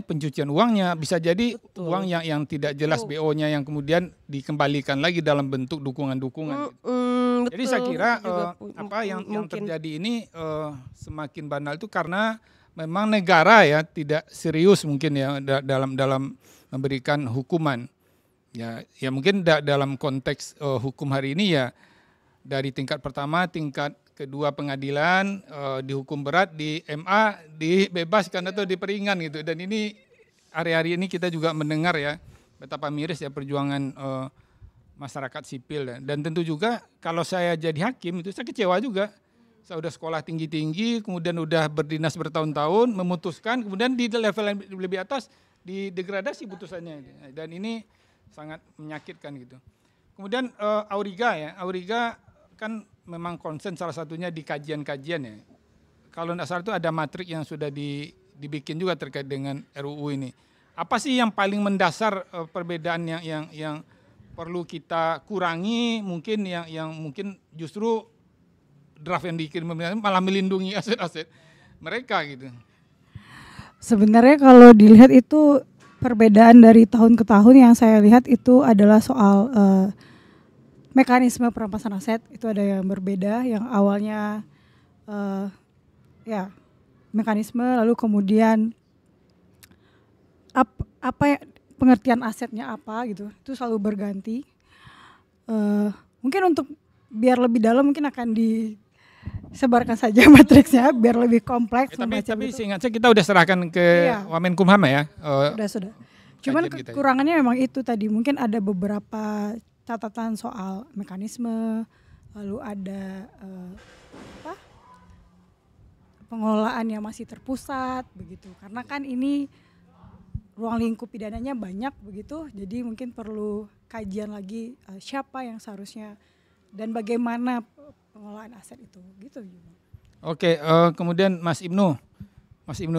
pencucian uangnya bisa jadi uang yang tidak jelas BO-nya yang kemudian dikembalikan lagi dalam bentuk dukungan-dukungan gitu. Jadi saya kira yang terjadi ini semakin banal itu karena memang negara ya tidak serius mungkin ya dalam memberikan hukuman. Ya mungkin dalam konteks hukum hari ini ya dari tingkat pertama, tingkat kedua pengadilan dihukum berat, di MA dibebaskan atau diperingan gitu. Dan ini hari-hari ini kita juga mendengar ya betapa miris ya perjuangan masyarakat sipil dan tentu juga kalau saya jadi hakim itu saya kecewa juga. Saya udah sekolah tinggi-tinggi, kemudian udah berdinas bertahun-tahun, memutuskan, kemudian di level yang lebih atas didegradasi putusannya. Dan ini sangat menyakitkan gitu. Kemudian Auriga kan memang konsen salah satunya di kajian-kajian ya. Kalau tidak salah itu ada matrik yang sudah dibikin juga terkait dengan RUU ini. Apa sih yang paling mendasar perbedaan yang perlu kita kurangi, mungkin yang mungkin justru draft yang dikirim malah melindungi aset-aset mereka gitu. Sebenarnya kalau dilihat itu perbedaan dari tahun ke tahun yang saya lihat itu adalah soal mekanisme perampasan aset. Itu ada yang berbeda, yang awalnya ya mekanisme, lalu kemudian apa pengertian asetnya apa gitu, itu selalu berganti. Mungkin untuk biar lebih dalam mungkin akan disebarkan saja matriksnya biar lebih kompleks. Tapi seingat saya kita udah serahkan ke Wamenkumham ya. Sudah. Cuman kekurangannya memang itu tadi, mungkin ada beberapa catatan soal mekanisme, lalu ada pengelolaan yang masih terpusat begitu. Karena kan ini ruang lingkup pidananya banyak begitu, jadi mungkin perlu kajian lagi siapa yang seharusnya dan bagaimana pengelolaan aset itu gitu. Oke, kemudian Mas Ibnu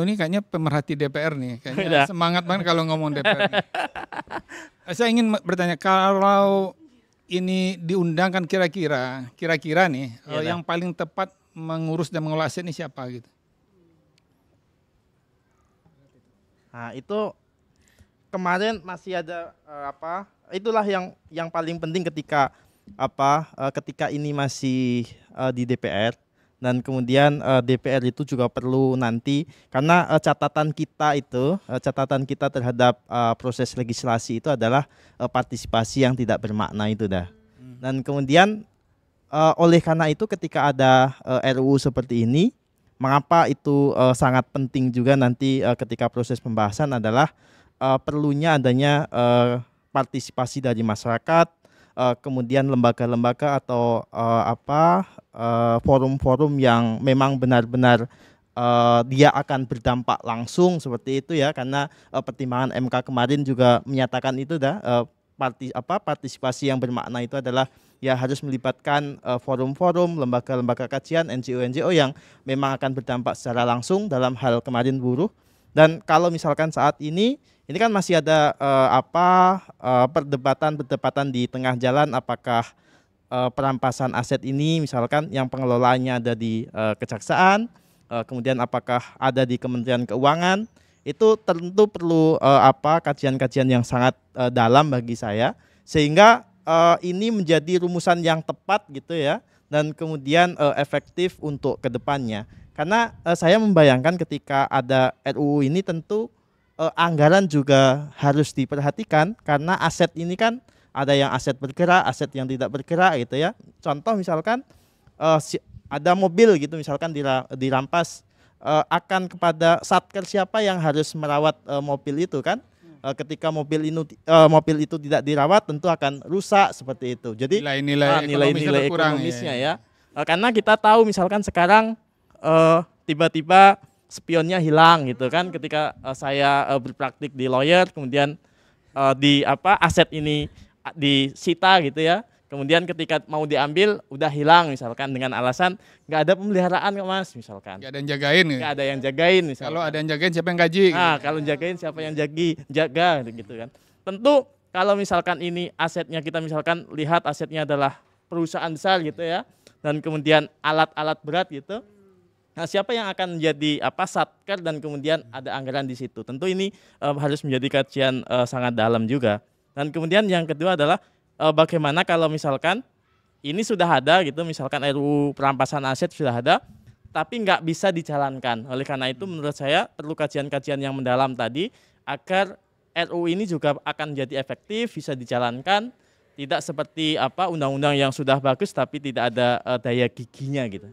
ini kayaknya pemerhati DPR nih, kayaknya semangat banget kalau ngomong DPR nih. Saya ingin bertanya, kalau ini diundangkan kira-kira nih yang paling tepat mengurus dan mengelola aset ini siapa gitu? Nah itu kemarin masih ada itulah yang paling penting ketika ketika ini masih di DPR, dan kemudian DPR itu juga perlu nanti, karena catatan kita terhadap proses legislasi itu adalah partisipasi yang tidak bermakna itu dah. Dan kemudian oleh karena itu ketika ada RUU seperti ini, mengapa itu sangat penting juga nanti ketika proses pembahasan adalah perlunya adanya partisipasi dari masyarakat, kemudian lembaga-lembaga atau forum-forum yang memang benar-benar dia akan berdampak langsung seperti itu ya, karena pertimbangan MK kemarin juga menyatakan itu partisipasi yang bermakna itu adalah ya harus melibatkan forum-forum, lembaga-lembaga kajian, NGO-NGO yang memang akan berdampak secara langsung dalam hal kemarin buruh. Dan kalau misalkan saat ini kan masih ada perdebatan di tengah jalan, apakah perampasan aset ini misalkan yang pengelolaannya ada di kejaksaan, kemudian apakah ada di Kementerian Keuangan, itu tentu perlu kajian-kajian yang sangat dalam bagi saya, sehingga ini menjadi rumusan yang tepat gitu ya, dan kemudian efektif untuk kedepannya. Karena saya membayangkan ketika ada RUU ini tentu anggaran juga harus diperhatikan, karena aset ini kan ada yang aset bergerak, aset yang tidak bergerak gitu ya. Contoh misalkan ada mobil gitu misalkan dirampas, akan kepada satker siapa yang harus merawat mobil itu kan? Ketika mobil itu tidak dirawat tentu akan rusak seperti itu. Jadi nilai-nilai ekonomisnya ya. Karena kita tahu misalkan sekarang tiba-tiba spionnya hilang gitu kan, ketika saya berpraktik di lawyer, kemudian aset ini disita gitu ya, kemudian ketika mau diambil udah hilang misalkan dengan alasan nggak ada pemeliharaan kok Mas misalkan, nggak ada yang jagain misalkan. Kalau ada yang jagain siapa yang gaji? Nah kalau jagain siapa yang jaga gitu kan. Tentu kalau misalkan ini asetnya, kita misalkan lihat asetnya adalah perusahaan besar gitu ya, dan kemudian alat-alat berat gitu. Nah, siapa yang akan menjadi satker dan kemudian ada anggaran di situ? Tentu ini harus menjadi kajian sangat dalam juga. Dan kemudian yang kedua adalah bagaimana kalau misalkan ini sudah ada gitu, misalkan RUU perampasan aset sudah ada, tapi nggak bisa dijalankan. Oleh karena itu menurut saya perlu kajian-kajian yang mendalam tadi, agar RUU ini juga akan jadi efektif, bisa dijalankan, tidak seperti undang-undang yang sudah bagus tapi tidak ada daya giginya gitu.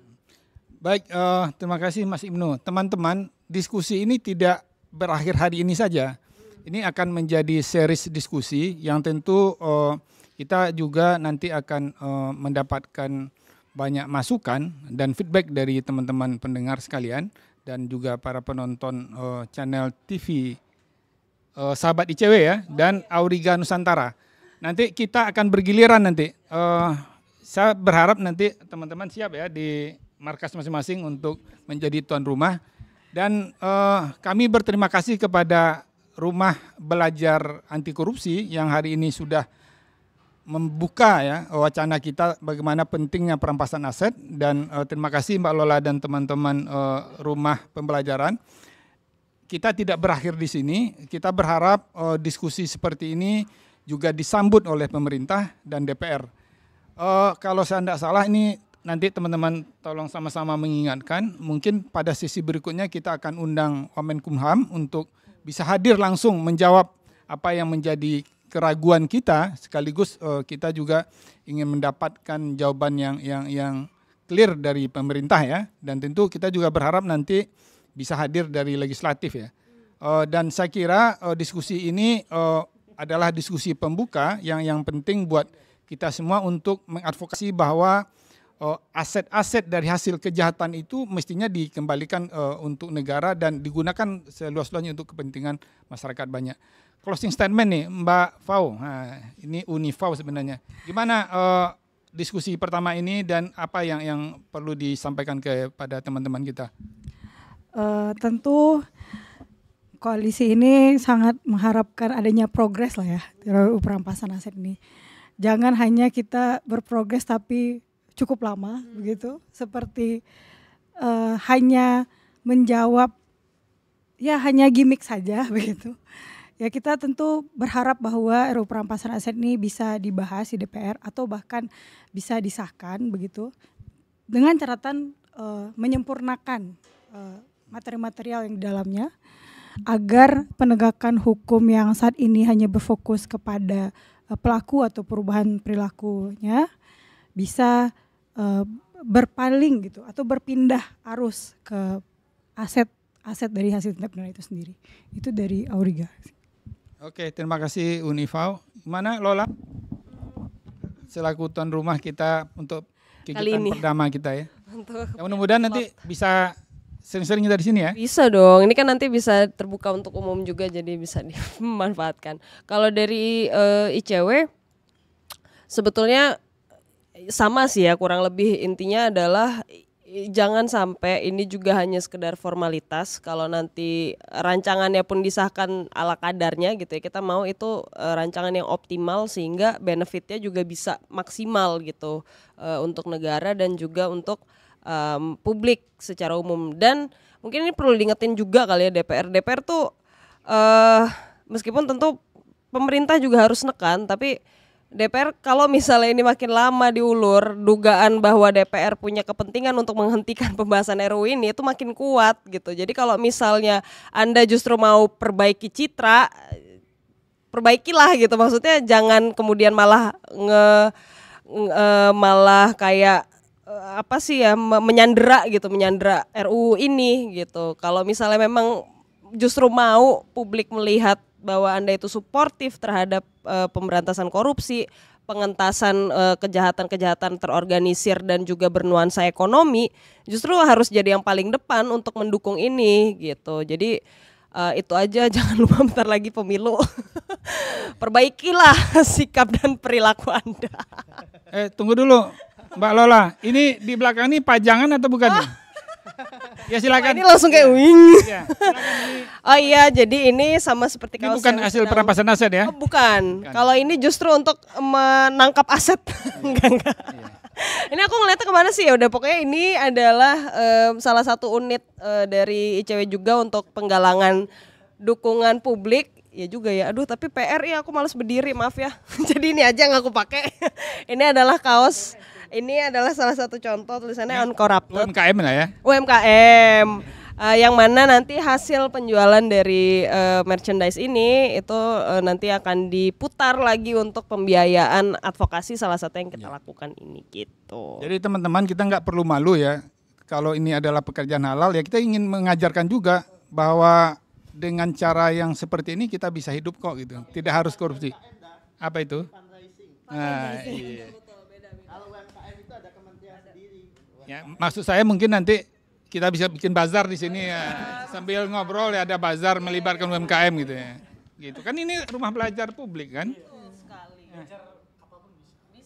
Baik, terima kasih Mas Ibnu. Teman-teman, diskusi ini tidak berakhir hari ini saja. Ini akan menjadi series diskusi yang tentu kita juga nanti akan mendapatkan banyak masukan dan feedback dari teman-teman pendengar sekalian dan juga para penonton channel TV Sahabat ICW ya, dan Auriga Nusantara. Nanti kita akan bergiliran nanti. Saya berharap nanti teman-teman siap ya di markas masing-masing untuk menjadi tuan rumah, Dan kami berterima kasih kepada Rumah Belajar Anti Korupsi yang hari ini sudah membuka ya wacana kita bagaimana pentingnya perampasan aset, dan terima kasih Mbak Lola dan teman-teman Rumah Pembelajaran. Kita tidak berakhir di sini, kita berharap diskusi seperti ini juga disambut oleh pemerintah dan DPR. Kalau saya tidak salah ini nanti teman-teman tolong sama-sama mengingatkan, mungkin pada sesi berikutnya kita akan undang Wamenkumham untuk bisa hadir langsung menjawab apa yang menjadi keraguan kita, sekaligus kita juga ingin mendapatkan jawaban yang clear dari pemerintah ya, dan tentu kita juga berharap nanti bisa hadir dari legislatif ya. Dan saya kira diskusi ini adalah diskusi pembuka yang penting buat kita semua untuk mengadvokasi bahwa aset-aset dari hasil kejahatan itu mestinya dikembalikan untuk negara dan digunakan seluas-luasnya untuk kepentingan masyarakat banyak. Closing statement nih Mbak Fau, nah, ini Unifau sebenarnya. Gimana diskusi pertama ini dan apa yang perlu disampaikan kepada teman-teman kita? Tentu koalisi ini sangat mengharapkan adanya progres lah ya RUU perampasan aset ini. Jangan hanya kita berprogres tapi cukup lama begitu, seperti hanya menjawab ya hanya gimmick saja begitu. Ya kita tentu berharap bahwa RUU perampasan aset ini bisa dibahas di DPR atau bahkan bisa disahkan begitu, dengan catatan menyempurnakan materi-material yang di dalamnya, agar penegakan hukum yang saat ini hanya berfokus kepada pelaku atau perubahan perilakunya bisa berpaling gitu atau berpindah arus ke aset dari hasil tindak pidana itu sendiri. Itu dari Auriga. Oke, terima kasih Unifau. Mana Lola? Selaku tuan rumah kita untuk kegiatan pertama kita ya. Ya, mudah-mudahan nanti bisa sering-sering kita di sini ya. Bisa dong, ini kan nanti bisa terbuka untuk umum juga, jadi bisa dimanfaatkan. Kalau dari ICW sebetulnya sama sih ya, kurang lebih intinya adalah jangan sampai ini juga hanya sekedar formalitas. Kalau nanti rancangannya pun disahkan ala kadarnya gitu ya, kita mau itu rancangan yang optimal sehingga benefitnya juga bisa maksimal gitu untuk negara dan juga untuk publik secara umum. Dan mungkin ini perlu diingetin juga kali ya DPR tuh meskipun tentu pemerintah juga harus nekan, tapi DPR kalau misalnya ini makin lama diulur, dugaan bahwa DPR punya kepentingan untuk menghentikan pembahasan RUU ini itu makin kuat gitu. Jadi kalau misalnya Anda justru mau perbaiki citra, perbaikilah gitu. Maksudnya jangan kemudian malah malah kayak apa sih ya, menyandera RUU ini gitu. Kalau misalnya memang justru mau publik melihat bahwa Anda itu suportif terhadap pemberantasan korupsi, pengentasan kejahatan-kejahatan terorganisir dan juga bernuansa ekonomi, justru harus jadi yang paling depan untuk mendukung ini gitu. Jadi itu aja, jangan lupa bentar lagi pemilu. Perbaikilah sikap dan perilaku Anda. Tunggu dulu Mbak Lola, ini di belakang ini pajangan atau bukan? Ya silakan. Ini langsung kayak wing. Ya, oh iya, jadi ini sama seperti ini bukan hasil perampasan aset ya? Oh, bukan. Kalau ini justru untuk menangkap aset. Enggak. Iya. Ini aku ngeliatnya kemana sih ya? Udah pokoknya ini adalah salah satu unit dari ICW juga untuk penggalangan dukungan publik. Ya juga ya. Aduh, tapi PR ya, aku malas berdiri, maaf ya. Jadi ini aja yang aku pakai. Ini adalah kaos. Ini adalah salah satu contoh tulisannya Uncorrupted. UMKM lah ya. UMKM. Yang mana nanti hasil penjualan dari merchandise ini itu nanti akan diputar lagi untuk pembiayaan advokasi, salah satu yang kita lakukan ini gitu. Jadi teman-teman, kita nggak perlu malu ya. Kalau ini adalah pekerjaan halal ya, kita ingin mengajarkan juga bahwa dengan cara yang seperti ini kita bisa hidup kok gitu. Tidak harus korupsi. Apa itu? Nah, iya. Ya, maksud saya mungkin nanti kita bisa bikin bazar di sini ya, sambil ngobrol ya, ada bazar melibatkan UMKM gitu ya. Gitu kan, ini rumah belajar publik kan?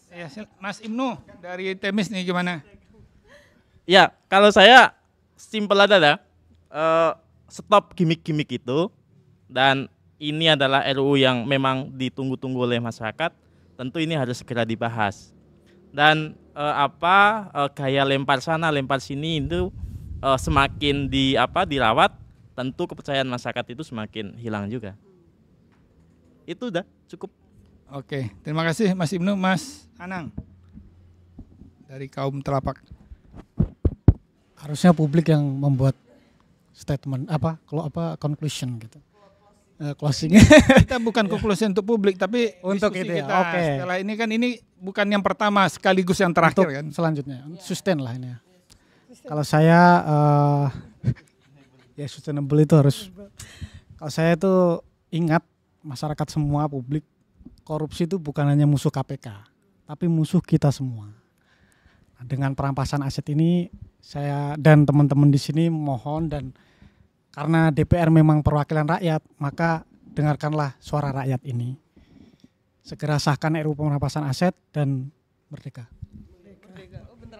Ya, Mas Ibnu dari Temis nih gimana? Ya, kalau saya simpel aja dah. stop gimmick-gimmick itu, dan ini adalah RUU yang memang ditunggu-tunggu oleh masyarakat, tentu ini harus segera dibahas. Dan gaya lempar sana lempar sini itu semakin dirawat, tentu kepercayaan masyarakat itu semakin hilang juga. Itu udah cukup. Oke, terima kasih Mas Ibnu. Mas Anang dari kaum Telapak. Harusnya publik yang membuat statement conclusion gitu. Closing. Kita bukan konklusi untuk publik, tapi Untuk diskusi itu ya, kita. oke. Setelah ini kan ini bukan yang pertama sekaligus yang terakhir Untuk kan. selanjutnya sustain lah ini ya. Kalau saya ya sustainable itu harus. Kalau saya tuh ingat masyarakat semua publik, korupsi itu bukan hanya musuh KPK, tapi musuh kita semua. Nah, dengan perampasan aset ini saya dan teman-teman di sini mohon, dan karena DPR memang perwakilan rakyat, maka dengarkanlah suara rakyat ini. Segera sahkan RUU perampasan aset dan merdeka.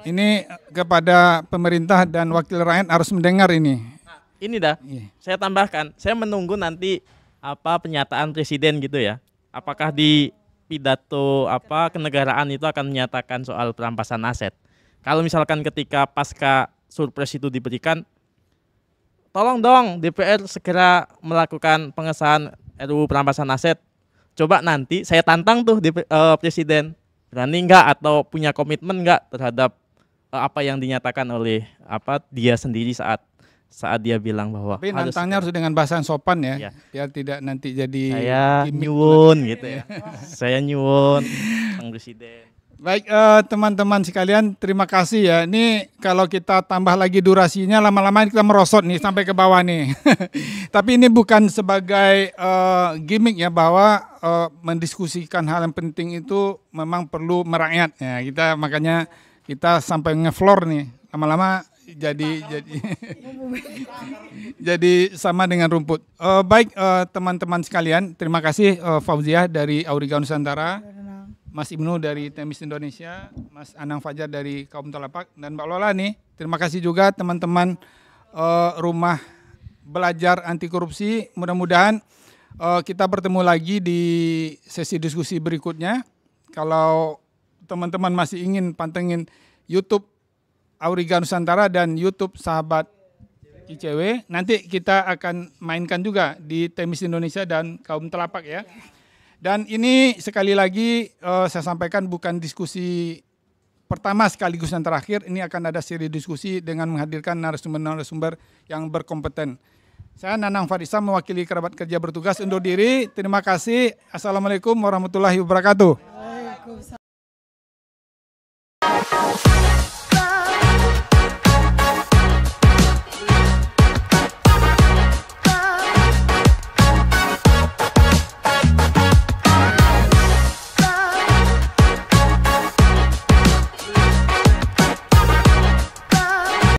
Ini kepada pemerintah dan wakil rakyat harus mendengar ini. Ini dah, Iya. saya tambahkan, saya menunggu nanti pernyataan presiden gitu ya. Apakah di pidato kenegaraan itu akan menyatakan soal perampasan aset. Kalau misalkan ketika pasca surpres itu diberikan, tolong dong DPR segera melakukan pengesahan RUU perampasan aset. Coba nanti saya tantang tuh presiden, berani nggak atau punya komitmen nggak terhadap apa yang dinyatakan oleh dia sendiri saat dia bilang bahwa Tapi nantangnya harus dengan bahasa yang sopan ya, Iya. biar tidak nanti jadi saya gimmick. nyuwun gitu ya. Saya nyuwun Bang Presiden. Baik teman-teman sekalian, terima kasih ya. Ini kalau kita tambah lagi durasinya, lama-lama kita merosot nih sampai ke bawah nih. Tapi ini bukan sebagai gimmick ya, bahwa mendiskusikan hal yang penting itu memang perlu merakyat ya. Makanya kita sampai ngefloor nih, lama-lama jadi sama dengan rumput. Baik teman-teman sekalian, terima kasih Fauziah dari Auriga Nusantara, Mas Ibnu dari Temis Indonesia, Mas Anang Fajar dari Kaum Telapak, dan Mbak Lola nih. Terima kasih juga teman-teman Rumah Belajar Anti Korupsi. Mudah-mudahan kita bertemu lagi di sesi diskusi berikutnya. Kalau teman-teman masih ingin pantengin YouTube Auriga Nusantara dan YouTube Sahabat ICW, nanti kita akan mainkan juga di Temis Indonesia dan Kaum Telapak ya. Dan ini sekali lagi saya sampaikan bukan diskusi pertama sekaligus yang terakhir. Ini akan ada seri diskusi dengan menghadirkan narasumber-narasumber yang berkompeten. Saya Nanang Farisa mewakili kerabat kerja bertugas undur diri. Terima kasih. Assalamualaikum warahmatullahi wabarakatuh.